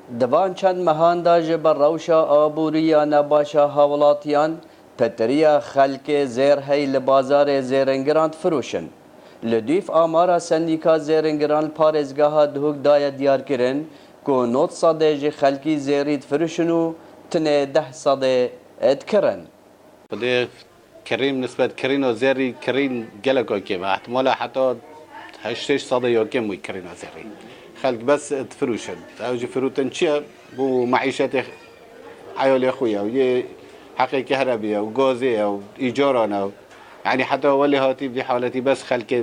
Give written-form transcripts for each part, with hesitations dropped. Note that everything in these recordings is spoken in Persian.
دوان چند مهان دا جبر روشا ئابوری یا نباشا هاولاتیان پتریا خلک زیر هی لبازار زیرنگران فروشن. لدیف آمارا سندیکا زیرنگران پارزگاه دهۆک دایه دیار کرن که 9 صده جی خلکی زیرید فروشنو تنه 10 صده اد کرن. بده کریم نسبت کرین و زیری کرین گلک که و احتمالا حتی 8 صده یا کم وی کرین و زیری خلق بس تفروشن اوجي فروتن چیه بو معیشت عیال خویا و یه حقی كهربية وغازية وإيجارنا يعني حتى ولي هاتي بحالتي بس خلك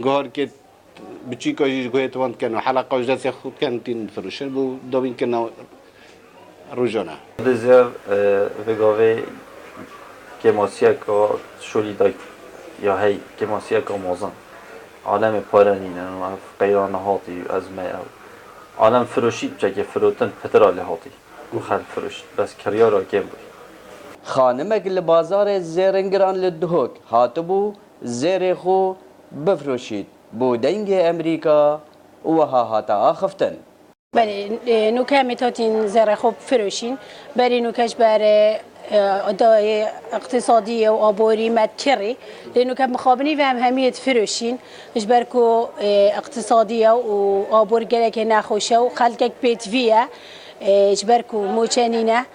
جوهر كت بتشي كاجي جوهت وانت كانوا حلقة وجلس ياخد كانتين فروشن بو دوبين كنا رجونا. دزر وگاوی کماسیه که شولی دای یا هی کماسیه که موزن عالم پارنینه و قیران هاتی از می عالم فروشید چه که فروتن پترالی هاتی و خل فروشید بس کریارا کم بود. خانمک لبازار زیرنگران لدهۆک هاتبو زیر خو بفروشید بو دنگ امریکا وها هاتا آخفتن. بله نوکه میتاتین زیر خوب فروشین بری نوکش بر ادای اقتصادی و آبوری مدکری لنوکه مخابنی و همیت فروشین اجبرکو اقتصادی و آبور گله که نخوشه و خلقک پیتویه اجبرکو موچنینه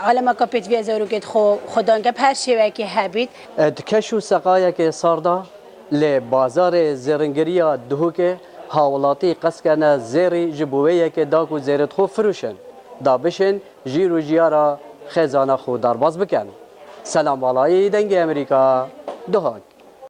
عالم که پیتویه زروگت خدانگه هر شیوه که هبید دکشو سقایا که ساردا ل بازار زرنگریا دهۆک هاولاتی قسکنه زیری جبویه که داکو زیرت خو فروشن دا بشن جیر و جیارا خزانه خو درباز بکن. سلام بالای دنگ امریکا دهۆک.